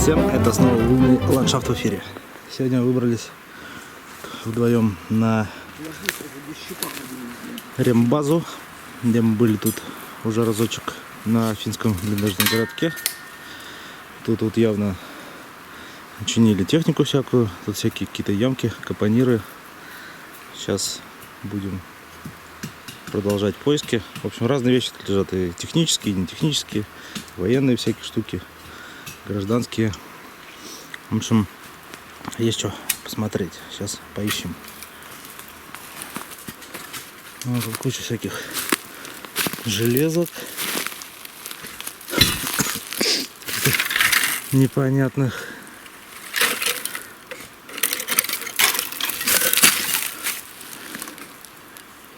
Всем, это снова лунный ландшафт в эфире. Сегодня мы выбрались вдвоем на рембазу, где мы были тут уже разочек на финском блиндажном городке. Тут вот явно чинили технику всякую, тут всякие какие-то ямки, капониры. Сейчас будем продолжать поиски. В общем, разные вещи тут лежат, и технические, и не технические, военные всякие штуки, гражданские. В общем, есть что посмотреть. Сейчас поищем. Ну, тут куча всяких железок непонятных.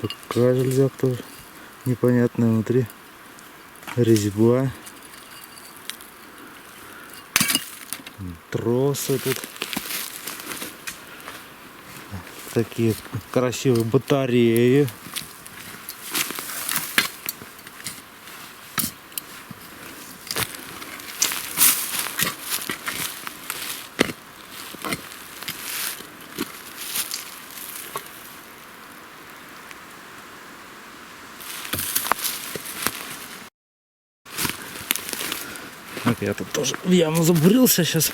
Такая железяка тоже непонятная внутри. Резьба. Тросы тут. Такие красивые батареи. Так, я тут тоже в яму забурился сейчас.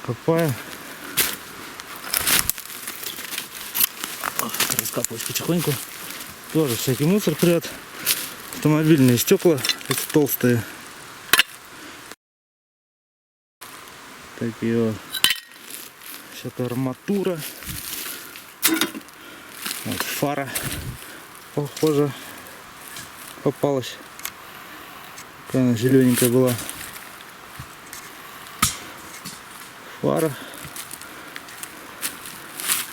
Копаю. Раскапываюсь потихоньку. Тоже всякий мусор прет. Автомобильные стекла эти толстые. Такие вот. Всякая арматура. Вот фара, похоже, попалась. Какая она зелененькая была. Фара.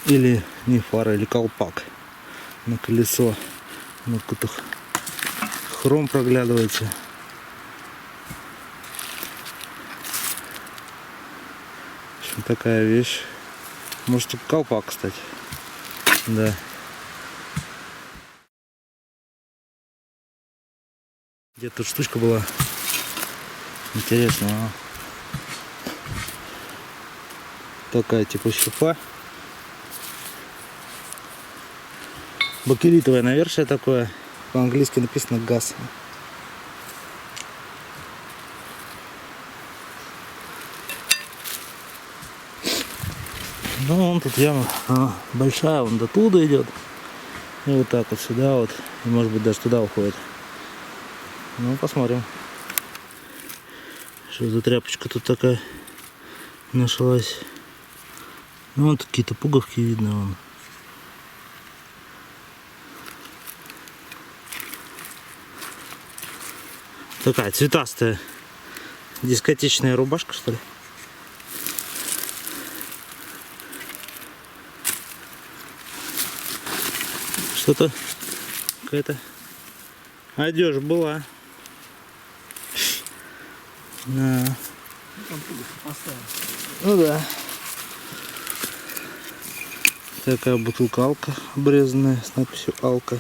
Или не фара, или колпак на колесо. Ну, какой-то хром проглядывается. В общем, такая вещь. Может, колпак, кстати. Да. Где-то тут штучка была. Интересно. Такая типа щупа. Бакелитовое навершие такое. По-английски написано газ. Ну, вон тут яма большая, вон до туда идет. И вот так вот сюда вот. И может быть даже туда уходит. Ну, посмотрим. Что за тряпочка тут такая нашлась. Ну, вот какие-то пуговки видно вон. Такая цветастая дискотечная рубашка, что ли. Что-то какая-то одежда была. Да. Ну да. Такая бутылка алка обрезанная с надписью алка.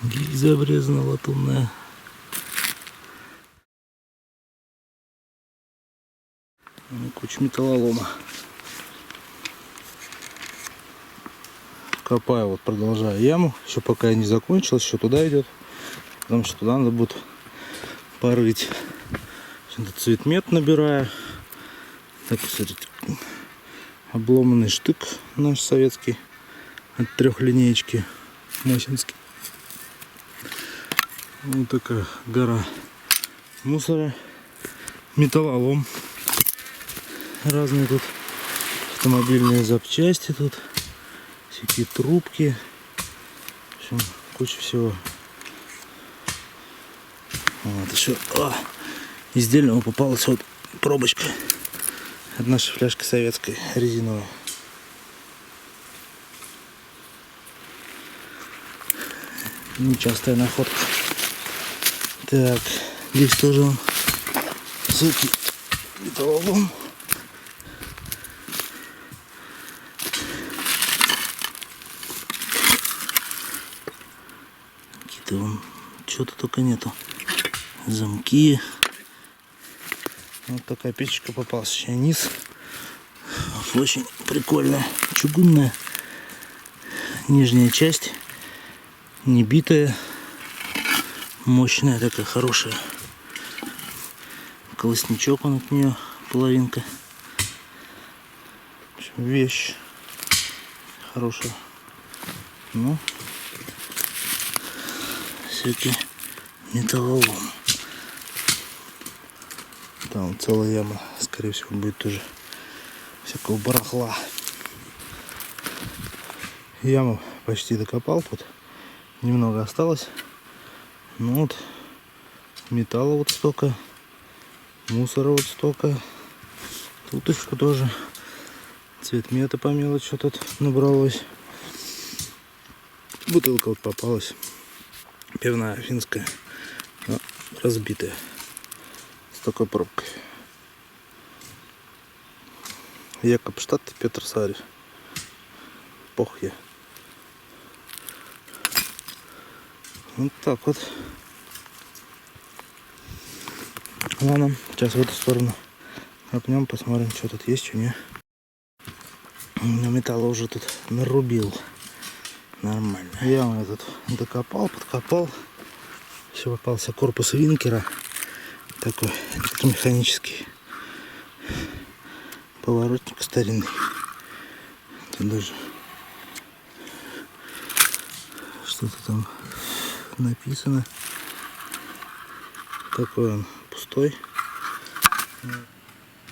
Гильза обрезана латунная. И куча металлолома. Копаю, вот продолжаю яму. Еще пока я не закончил, еще туда идет. Потому что туда надо будет порыть. Тут цветмет набираю. Так, смотрите. Обломанный штык наш советский. От трехлинеечки. Мосинский. Вот такая гора мусора. Металлолом. Разные тут автомобильные запчасти тут. Всякие трубки. В общем, куча всего. Вот еще из дельного попалась вот пробочка от нашей фляжки советской резиновой. Нечастая находка. Так, здесь тоже он высокий металлолом. Какие-то вон, что-то только нету. Замки. Вот такая печечка попалась. Сейчас низ. Очень прикольная, чугунная. Нижняя часть не битая, мощная такая, хорошая. Колосничок он от нее, половинка. В общем, вещь хорошая. Ну, всякий металлолом. Там целая яма, скорее всего, будет тоже всякого барахла. Яму почти докопал, тут немного осталось. Ну вот, металла вот столько, мусора вот столько, туточку тоже, цветмета по мелочи тут набралось. Бутылка вот попалась, пивная финская, но разбитая, с такой пробкой. Якобштадт, Петрсарь, Похья. Вот так вот. Ладно, сейчас в эту сторону копнем, посмотрим, что тут есть, что нет. Металла уже тут нарубил. Нормально. Я этот докопал, подкопал. Все, попался корпус Винкера. Такой механический. Поворотник старинный. Тут даже что-то там написано. Такой он пустой.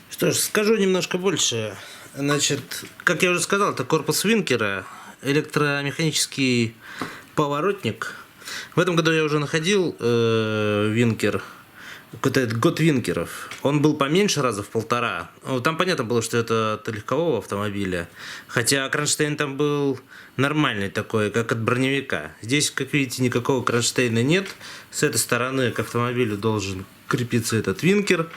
Что ж, скажу немножко больше. Значит, как я уже сказал, это корпус Винкера, электромеханический поворотник. В этом году я уже находил Винкер, какой-то год Винкеров. Он был поменьше раза в 1,5. Там понятно было, что это от легкового автомобиля. Хотя кронштейн там был нормальный такой, как от броневика. Здесь, как видите, никакого кронштейна нет. С этой стороны к автомобилю должен крепиться этот Винкер.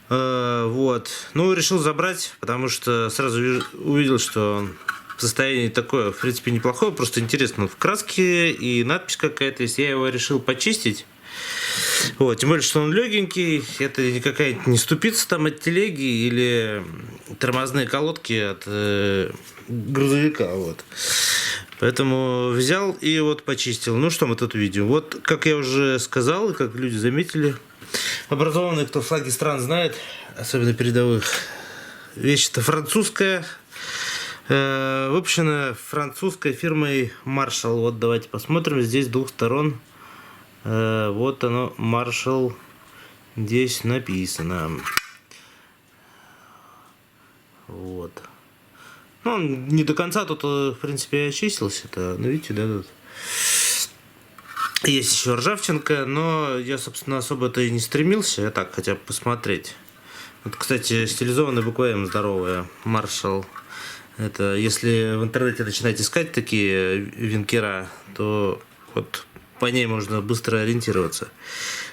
Вот. Ну, решил забрать, потому что сразу увидел, что он в состоянии такое, в принципе, неплохое. Просто интересно, в краске и надпись какая-то есть. Я его решил почистить. Вот, тем более, что он легенький, это не какая-то не ступица там от телеги или тормозные колодки от грузовика, вот. Поэтому взял и вот почистил. Ну, что мы тут видим? Вот, как я уже сказал, и как люди заметили, образованные, кто флаги стран знает, особенно передовых, вещь-то французская, выпущена французской фирмой Marshall. Вот, давайте посмотрим, здесь с двух сторон. Вот оно, Marshall, здесь написано. Вот. Ну, он не до конца тут, в принципе, очистился. Ну, видите, да, тут есть еще ржавчинка, но я, собственно, особо-то и не стремился. Я так, хотя бы посмотреть. Вот, кстати, стилизованная буква М здоровая, Marshall. Это, если в интернете начинать искать такие винкера, то вот по ней можно быстро ориентироваться.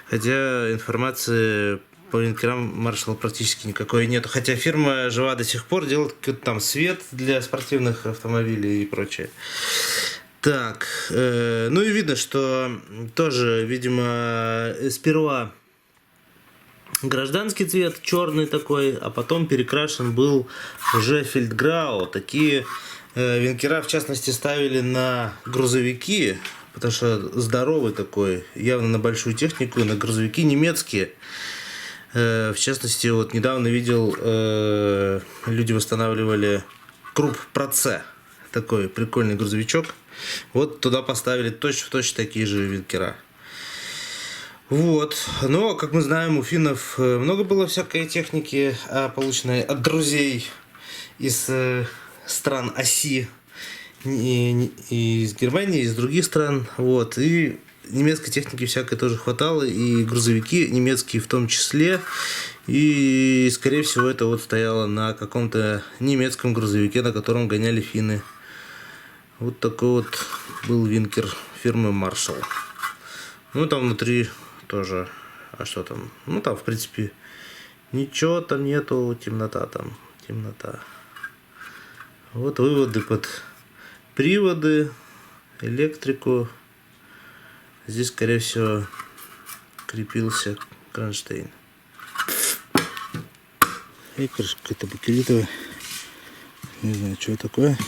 Хотя информации по винкерам Marshall практически никакой нет. Хотя фирма жива до сих пор, делает какой-то там свет для спортивных автомобилей и прочее. Так, ну и видно, что тоже, видимо, сперва гражданский цвет, черный такой, а потом перекрашен был уже фельдграу. Такие винкера, в частности, ставили на грузовики, потому что здоровый такой, явно на большую технику, на грузовики немецкие. В частности, вот недавно видел, люди восстанавливали Круп Проце, такой прикольный грузовичок. Вот туда поставили точно такие же винкера. Вот. Но, как мы знаем, у финнов много было всякой техники, полученной от друзей из стран оси, и из Германии, и из других стран. Вот. И немецкой техники всякой тоже хватало, и грузовики немецкие в том числе. И, скорее всего, это вот стояло на каком-то немецком грузовике, на котором гоняли финны. Вот такой вот был винкер фирмы Marshall. Ну там внутри тоже. А что там? Ну там в принципе ничего там нету. Темнота там. Темнота. Вот выводы под приводы, электрику. Здесь, скорее всего, крепился кронштейн. И крышка какая-то бакелитовая. Не знаю, что такое.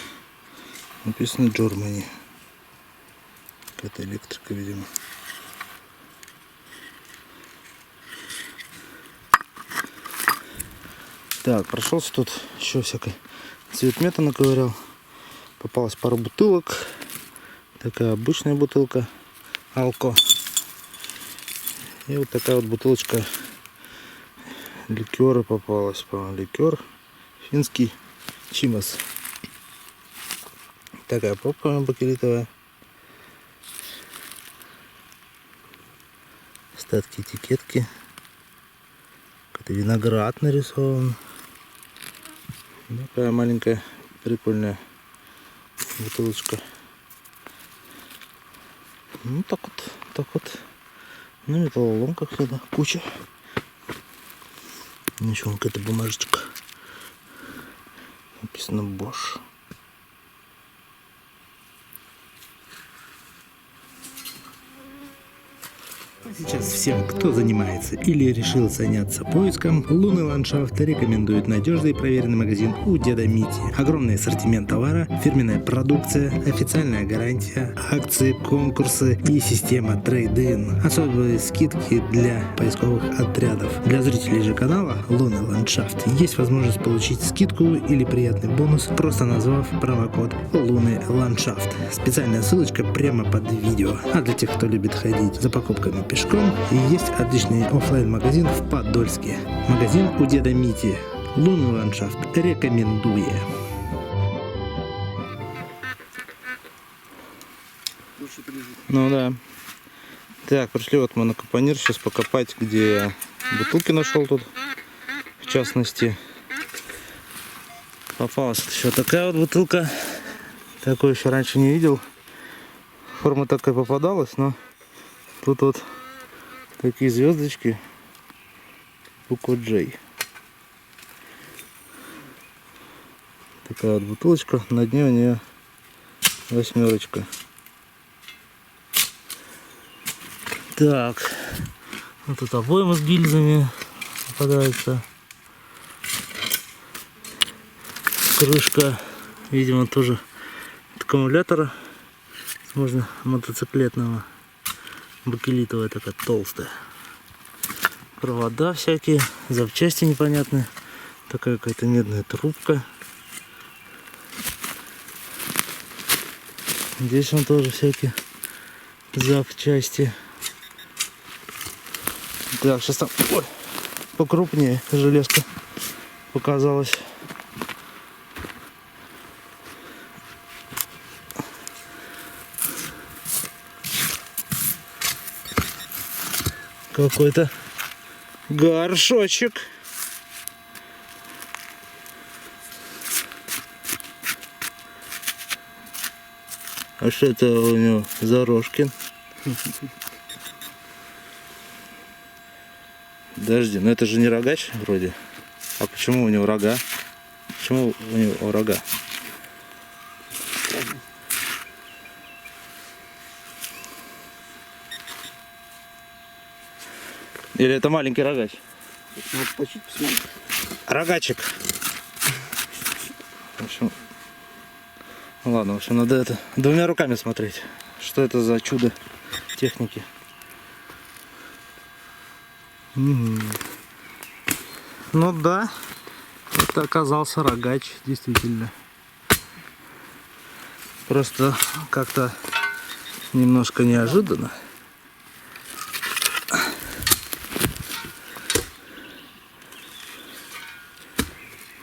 Написано Germany. Какая-то электрика, видимо. Так, прошелся тут, еще всякой цветмета наковырял. Попалась пару бутылок. Такая обычная бутылка алко. И вот такая вот бутылочка ликера попалась. По-моему, ликер финский Чимас. Такая пробка бакелитовая. Остатки этикетки. Какой-то виноград нарисован. Такая маленькая прикольная бутылочка. Ну так вот, так вот. Ну металлолом, как всегда, куча. Еще какая-то бумажечка. Написано Bosch. Сейчас всем, кто занимается или решил заняться поиском, лунный ландшафт рекомендует надежный и проверенный магазин у Деда Мити. Огромный ассортимент товара, фирменная продукция, официальная гарантия, акции, конкурсы и система трейд-ин. Особые скидки для поисковых отрядов. Для зрителей же канала Лунный ландшафт есть возможность получить скидку или приятный бонус, просто назвав промокод Лунный ландшафт. Специальная ссылочка прямо под видео. А для тех, кто любит ходить за покупками пешком, и есть отличный оффлайн-магазин в Подольске. Магазин у Деда Мити. Лунный ландшафт рекомендую. Ну да. Так, пришли вот мы на капонир сейчас покопать, где я бутылки нашел тут. В частности, попалась еще такая вот бутылка. Такой еще раньше не видел. Форма такая попадалась, но тут вот такие звездочки, буква J. Такая вот бутылочка, на дне у нее 8. Так, вот тут обойма с гильзами попадается. Крышка, видимо, тоже от аккумулятора, возможно, мотоциклетного. Бакелитовая такая толстая. Провода всякие, запчасти непонятные. Такая какая-то медная трубка. Здесь он тоже всякие запчасти. Так, сейчас там покрупнее железка показалась. Какой-то горшочек. А что это у него за рожки? Подожди, ну это же не рогач вроде. А почему у него рога? Почему у него рога? Или это маленький рогач? Надо точить, посмотреть. Рогачик. В общем, ладно, в общем, надо это 2 руками смотреть. Что это за чудо техники? Ну да, это оказался рогач, действительно. Просто как-то немножко неожиданно.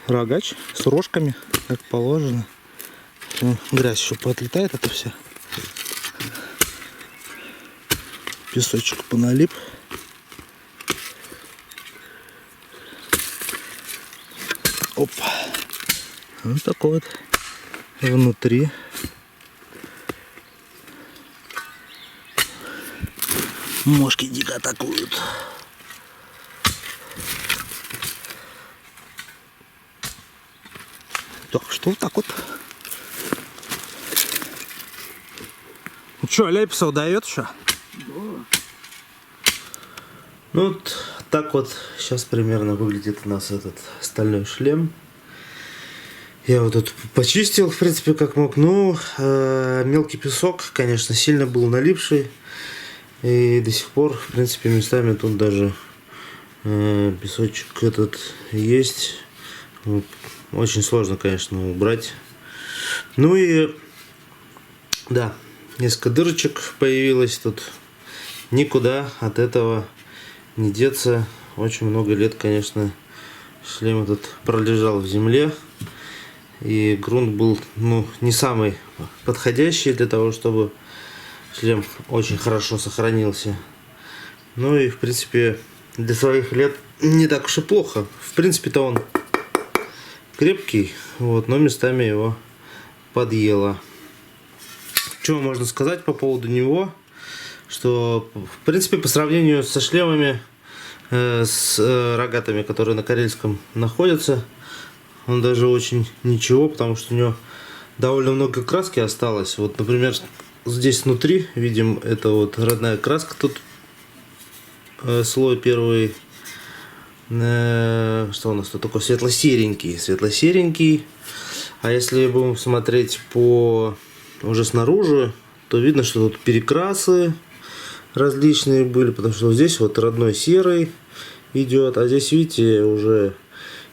Рогач с рожками, как положено. Грязь еще поотлетает, это все. Песочек поналип. Опа. Вот такой вот внутри Мошки дико атакуют. Так что вот так вот. Ну что, Ляписов дает еще? Ну вот так вот сейчас примерно выглядит у нас этот стальной шлем. Я вот тут почистил, в принципе, как мог. Ну, мелкий песок, конечно, сильно был налипший. И до сих пор, в принципе, местами тут даже песочек этот есть. Вот. Очень сложно, конечно, убрать. Ну и да, несколько дырочек появилось тут. Никуда от этого не деться. Очень много лет, конечно, шлем этот пролежал в земле. И грунт был, ну, не самый подходящий для того, чтобы шлем очень хорошо сохранился. Ну и, в принципе, для своих лет не так уж и плохо. В принципе-то он крепкий, вот, но местами его подъело. Что можно сказать по поводу него? Что, в принципе, по сравнению со шлемами с рогатыми, которые на карельском находятся, он даже очень ничего, потому что у него довольно много краски осталось. Вот, например, здесь внутри видим, это вот родная краска. Тут слой первый, что у нас тут такой светло-серенький. А если будем смотреть по уже снаружи, то видно, что тут перекрасы различные были, потому что вот здесь вот родной серый идет, а здесь, видите, уже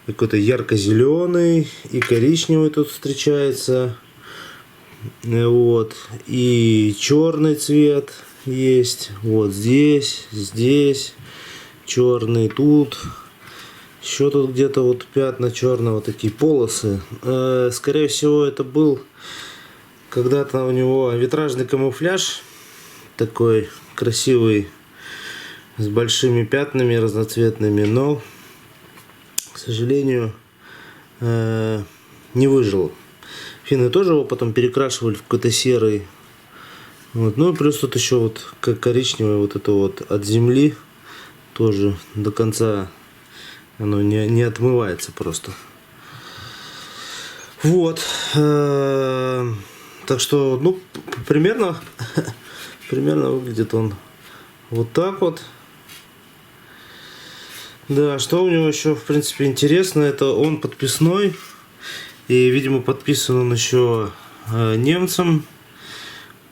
какой-то ярко-зеленый и коричневый тут встречается. Вот. И черный цвет есть. Вот здесь черный. Тут еще тут где-то вот пятна черного, такие полосы. Скорее всего, это был когда-то у него витражный камуфляж. Такой красивый, с большими пятнами разноцветными, но, к сожалению, не выжил. Финны тоже его потом перекрашивали в какой-то серый. Вот. Ну и плюс тут еще вот как коричневое вот это вот от земли тоже до конца оно не отмывается просто. Вот. Так что, ну, примерно выглядит он вот так вот. Да, что у него еще, в принципе, интересно, это он подписной. И, видимо, подписан он еще немцам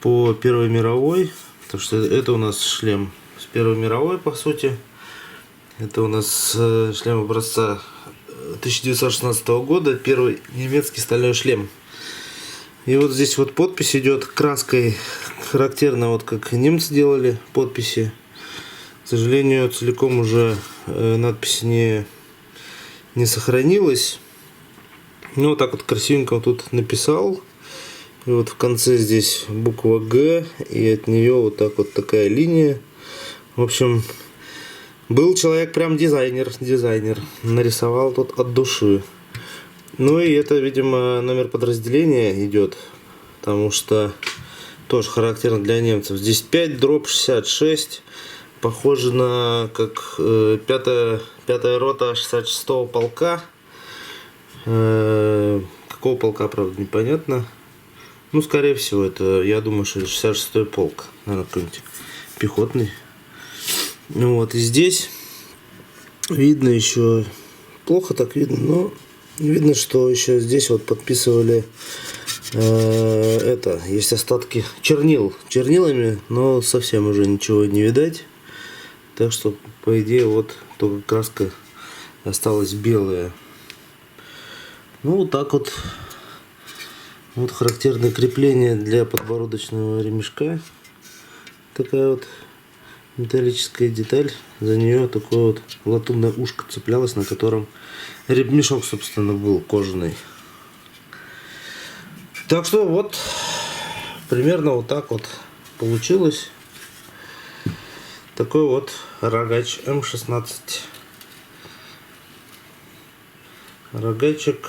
по Первой мировой. Потому что это у нас шлем с Первой мировой, по сути. Это у нас шлем образца 1916 года. Первый немецкий стальной шлем. И вот здесь вот подпись идет краской. Характерно, вот как немцы делали подписи. К сожалению, целиком уже надпись не сохранилась. Ну, вот так вот красивенько он тут написал. И вот в конце здесь буква Г. И от нее вот так вот такая линия. В общем, был человек прям дизайнер. Нарисовал тут от души. Ну и это, видимо, номер подразделения идет. Потому что тоже характерно для немцев. Здесь 5/66. Похоже на как 5-я рота 66-го полка. Какого полка, правда, непонятно. Ну, скорее всего, это, я думаю, что это 66-й полк. Наверное, какой-нибудь пехотный. Ну вот, и здесь видно еще, плохо так видно, но видно, что еще здесь вот подписывали это, есть остатки чернилами, но совсем уже ничего не видать. Так что, по идее, вот только краска осталась белая. Ну, вот так вот. Вот характерное крепление для подбородочного ремешка. Такая вот металлическая деталь. За нее такое вот латунное ушко цеплялось, на котором ремешок, собственно, был кожаный. Так что вот примерно вот так вот получилось. Такой вот рогач М16. Рогачик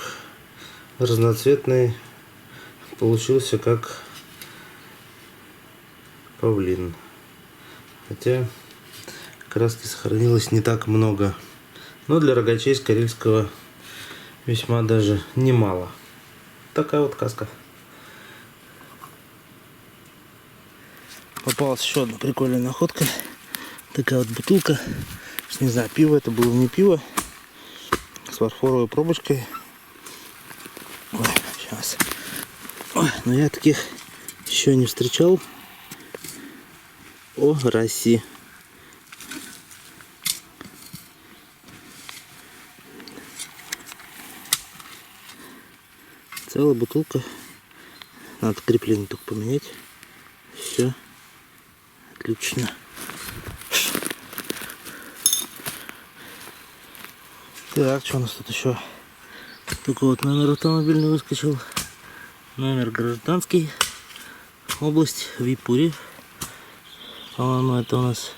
разноцветный. Получился как павлин. Хотя Краски сохранилось не так много. Но для рогачей с карельского весьма даже немало. Такая вот каска. Попалась еще одна прикольная находка. Такая вот бутылка. Не знаю, пиво это было, не пиво. С фарфоровой пробочкой. Ой, сейчас. Ой, но я таких еще не встречал. О, Россия. Целая бутылка. Надо крепление только поменять. Все. Отлично. Так, что у нас тут еще? Только вот номер автомобильный выскочил. Номер гражданский. Область Випури. По-моему, это у нас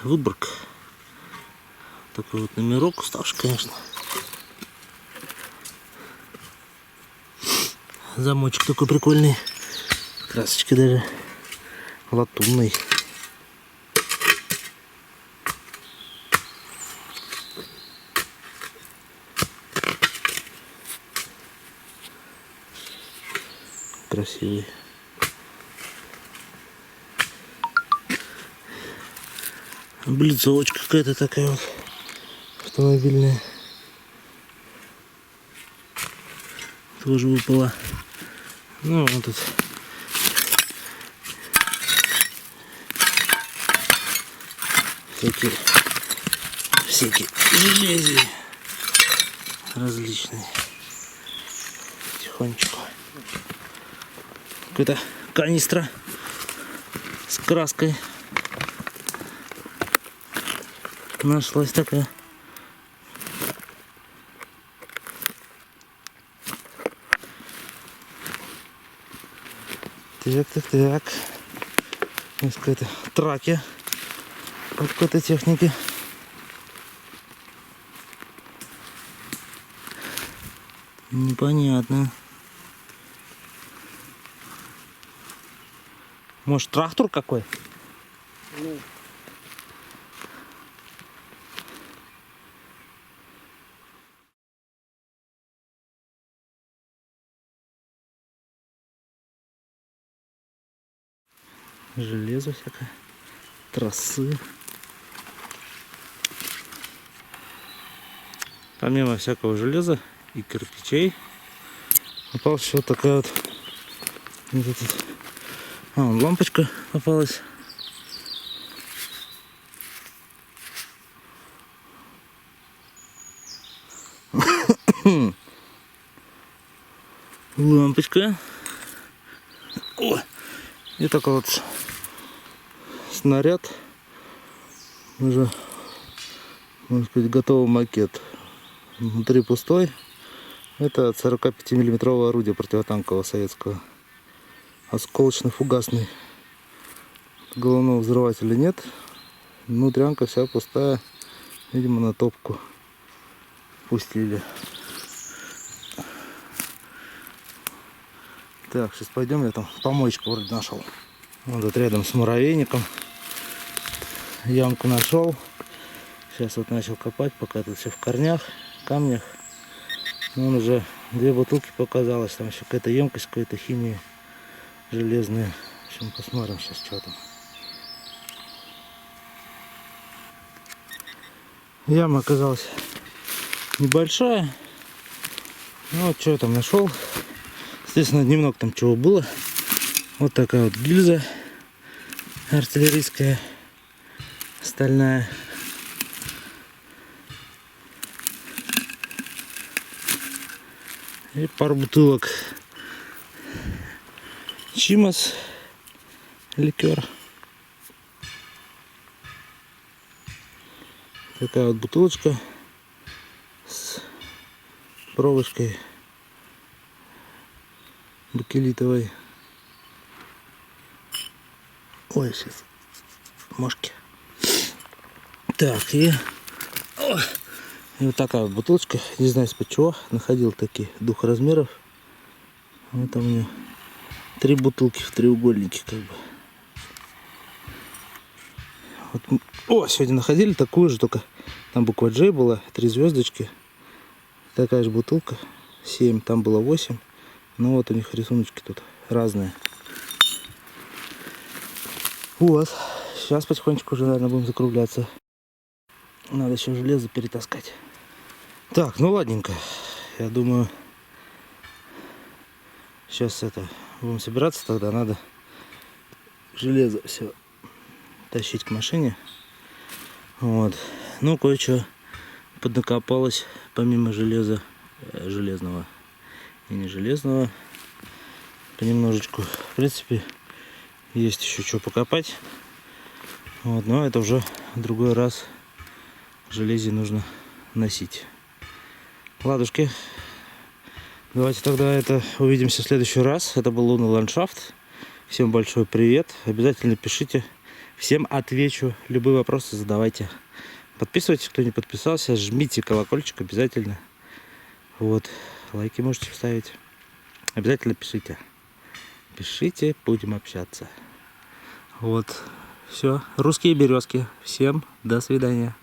Выборг. Такой вот номерок, уставший, конечно. Замочек такой прикольный. Красочка даже латунный. Красивый. Облицовочка какая-то такая вот автомобильная. Тоже выпала. Ну вот тут всякие железы различные. Тихонечко. Какая-то канистра с краской нашлась такая. Так. Есть какая-то траки от какой-то техники. Непонятно. Может, трактор какой? Ну. Железо всякое. Тросы. Помимо всякого железа и кирпичей попалась еще такая вот вон лампочка попалась. Лампочка. О, и такой вот снаряд. Уже, можно сказать, готовый макет. Внутри пустой. Это 45-миллиметровое орудие противотанкового советского. Осколочно-фугасный. Головного взрывателя нет. Внутрянка вся пустая. Видимо, на топку пустили. Так, сейчас пойдем. Я там помоечку вроде нашел. Вот тут рядом с муравейником. Ямку нашел. Сейчас вот начал копать, пока тут все в корнях, камнях. Вон уже 2 бутылки показалось. Там еще какая-то емкость, какой-то химии железная. В общем, посмотрим сейчас, что там. Яма оказалась небольшая. Ну вот что я там нашел. Естественно, немного там чего было. Вот такая вот гильза артиллерийская, стальная. И пару бутылок Чимос ликер. Такая вот бутылочка с пробочкой бакелитовой. Ой, сейчас мошки. Так, и вот такая вот бутылочка. Не знаю, из-под чего. Находил такие двух размеров. Вот там у меня 3 бутылки в треугольнике, как бы. Вот, о, сегодня находили такую же, только там буква J была, 3 звездочки. Такая же бутылка, 7, там было 8. Ну вот у них рисуночки тут разные. Вот, сейчас потихонечку уже, наверное, будем закругляться. Надо еще железо перетаскать. Так, ну ладненько. Я думаю, сейчас будем собираться, тогда надо железо все тащить к машине. Вот. Ну, кое-что поднакопалось, помимо железа, железного и не железного, понемножечку. В принципе, есть еще что покопать. Вот, но это уже в другой раз железе нужно носить. Ладушки. Давайте тогда увидимся в следующий раз. Это был лунный ландшафт. Всем большой привет. Обязательно пишите. Всем отвечу. Любые вопросы задавайте. Подписывайтесь, кто не подписался. Жмите колокольчик обязательно. Вот. Лайки можете вставить. Обязательно пишите. Пишите, будем общаться. Вот. Все. Русские березки. Всем до свидания.